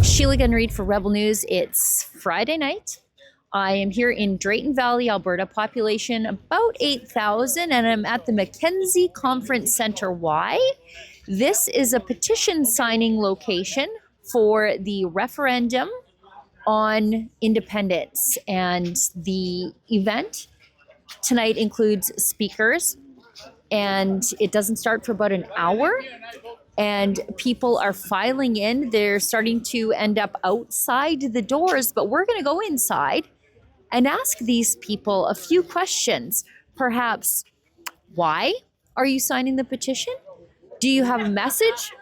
Sheila Gunn-Reid for Rebel News. It's Friday night. I am here in Drayton Valley, Alberta, population about 8,000, and I'm at the Mackenzie Convention Centre. Why? This is a petition signing location for the referendum on independence, and the event tonight includes speakers, and it doesn't start for about an hour. And people are filing in. They're starting to end up outside the doors, but we're going to go inside and ask these people a few questions. Perhaps, why are you signing the petition? Do you have a message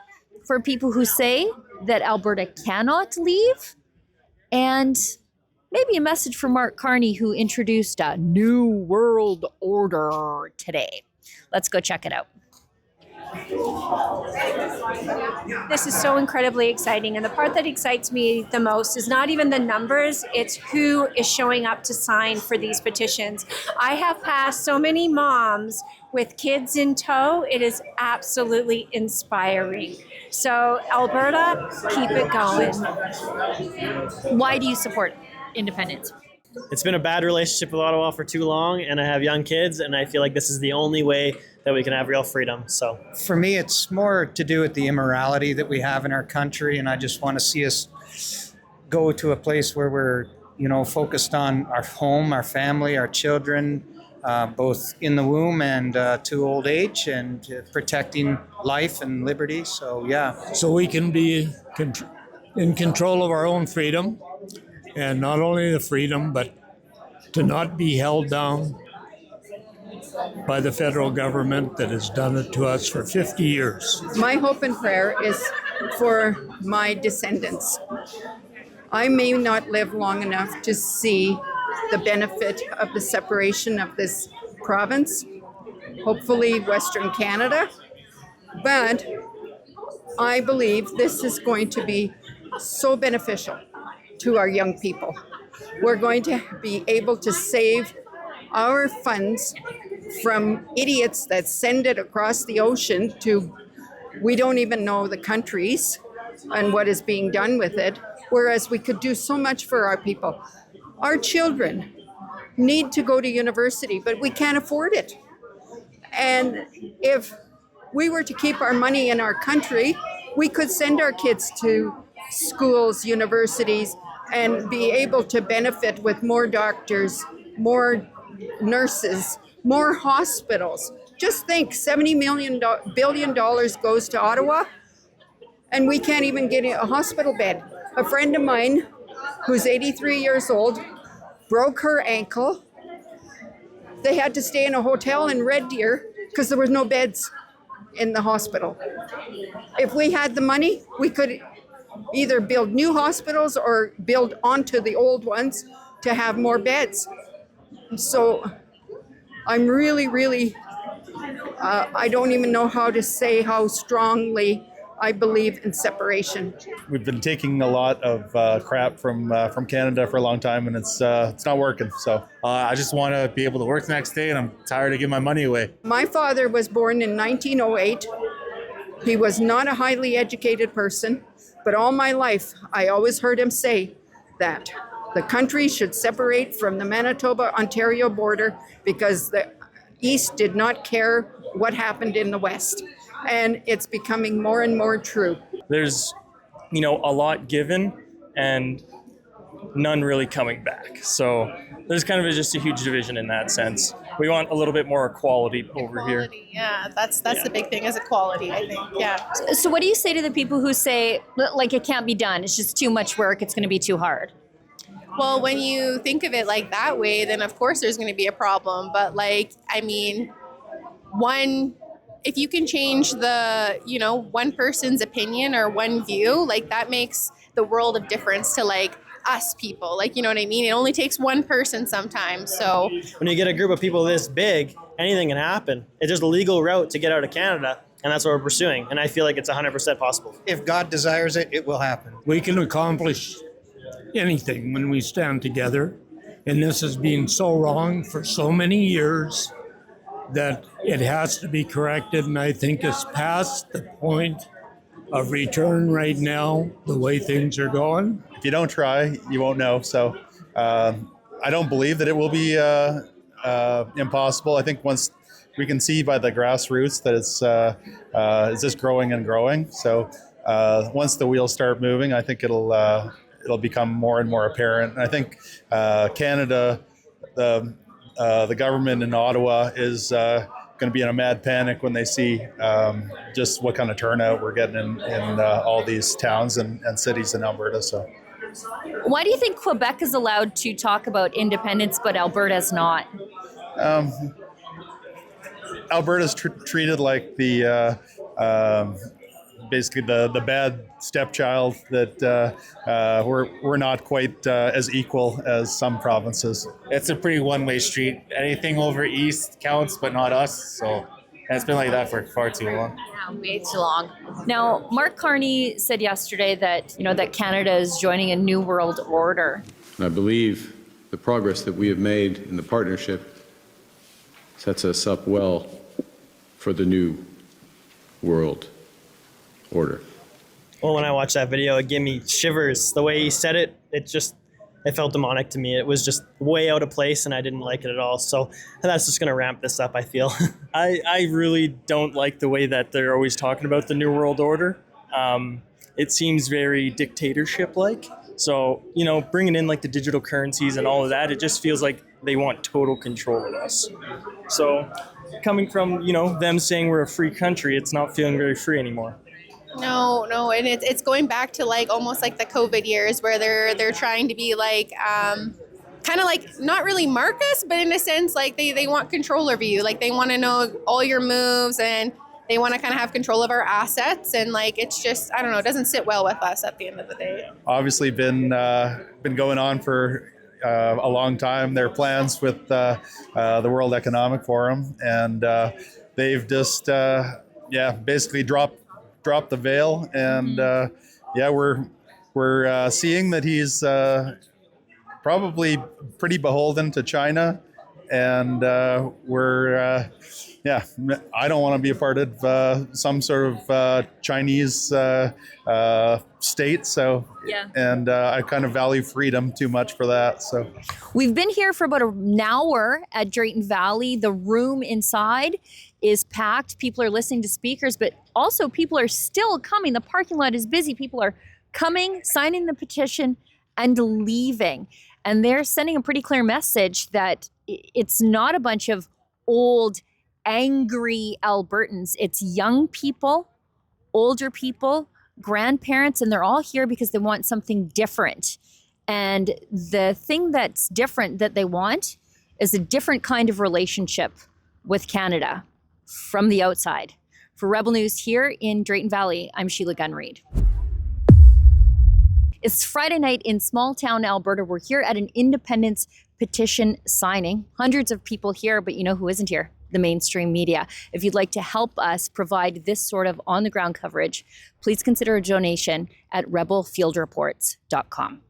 for people who say that Alberta cannot leave? And maybe a message for Mark Carney, who introduced a new world order today. Let's go check it out. This is so incredibly exciting, and the part that excites me the most is not even the numbers, it's who is showing up to sign for these petitions. I have passed so many moms with kids in tow. It is absolutely inspiring. So Alberta, keep it going. Why do you support independence? It's been a bad relationship with Ottawa for too long, and I have young kids, and I feel like this is the only way that we can have real freedom. So for me, it's more to do with the immorality that we have in our country, and I just want to see us go to a place where we're, focused on our home, our family, our children, both in the womb and to old age, and protecting life and liberty. So yeah. So we can be in control of our own freedom. And not only the freedom, but to not be held down by the federal government that has done it to us for 50 years. My hope and prayer is for my descendants. I may not live long enough to see the benefit of the separation of this province, hopefully Western Canada, but I believe this is going to be so beneficial to our young people. We're going to be able to save our funds from idiots that send it across the ocean to, we don't even know the countries and what is being done with it, whereas we could do so much for our people. Our children need to go to university, but we can't afford it. And if we were to keep our money in our country, we could send our kids to schools, universities, and be able to benefit with more doctors, more nurses, more hospitals. Just think, $70 billion goes to Ottawa, and we can't even get a hospital bed. A friend of mine, who's 83 years old, broke her ankle. They had to stay in a hotel in Red Deer because there was no beds in the hospital. If we had the money, we could either build new hospitals or build onto the old ones to have more beds. So I'm really, I don't even know how to say how strongly I believe in separation. We've been taking a lot of crap from Canada for a long time, and it's not working. So I just want to be able to work the next day, and I'm tired of giving my money away. My father was born in 1908. He was not a highly educated person. But all my life, I always heard him say that the country should separate from the Manitoba-Ontario border because the East did not care what happened in the West. And it's becoming more and more true. There's, a lot given and none really coming back. So there's kind of just a huge division in that sense. We want a little bit more equality over here. Yeah, that's the big thing is equality, I think. Yeah. So what do you say to the people who say, like, it can't be done, it's just too much work, it's going to be too hard? Well, when you think of it like that way, then of course there's going to be a problem. But if you can change the, one person's opinion or one view, that makes the world of difference to us people, you know what I mean? It only takes one person sometimes. So when you get a group of people this big, anything can happen. It's just a legal route to get out of Canada, and that's what we're pursuing. And I feel like it's 100% possible. If God desires it, it will happen. We can accomplish anything when we stand together. And this has been so wrong for so many years that it has to be corrected. And I think it's past the point of return right now, the way things are going. If you don't try, you won't know. So I don't believe that it will be impossible. I think once we can see by the grassroots that it's just growing and growing. So once the wheels start moving, I think it'll become more and more apparent. And I think Canada, the government in Ottawa is going to be in a mad panic when they see just what kind of turnout we're getting in all these towns and cities in Alberta. So, Why do you think Quebec is allowed to talk about independence, but Alberta's not? Alberta's treated like the basically the bad stepchild that we're not quite as equal as some provinces. It's a pretty one-way street. Anything over east counts, but not us. So and it's been like that for far too long. Yeah, way too long. Now, Mark Carney said yesterday that that Canada is joining a new world order. I believe the progress that we have made in the partnership sets us up well for the new world order. Well, when I watched that video, it gave me shivers. The way he said it, it felt demonic to me. It was just way out of place, and I didn't like it at all. So that's just going to ramp this up, I feel. I really don't like the way that they're always talking about the New World Order. It seems very dictatorship-like. So, bringing in like the digital currencies and all of that, it just feels like they want total control of us. So coming from, them saying we're a free country, it's not feeling very free anymore. No, and it's going back to like almost like the COVID years where they're trying to be like kind of like not really Marcus, but in a sense like they want control over you. Like they want to know all your moves and they want to kind of have control of our assets, and like it's just I don't know, it doesn't sit well with us at the end of the day. Obviously been going on for a long time. Their plans with the World Economic Forum, and they've just basically dropped the veil, and we're seeing that he's probably pretty beholden to China, and I don't want to be a part of some sort of Chinese state. So, and I kind of value freedom too much for that. So, We've been here for about an hour at Drayton Valley. The room inside is packed. People are listening to speakers, but also people are still coming. The parking lot is busy. People are coming, signing the petition, and leaving. And they're sending a pretty clear message that it's not a bunch of old, angry Albertans. It's young people, older people, grandparents, and they're all here because they want something different. And the thing that's different that they want is a different kind of relationship with Canada from the outside. For Rebel News here in Drayton Valley, I'm Sheila Gunn-Reid. It's Friday night in small town Alberta. We're here at an independence petition signing. Hundreds of people here, but you know who isn't here? The mainstream media. If you'd like to help us provide this sort of on-the-ground coverage, please consider a donation at rebelfieldreports.com.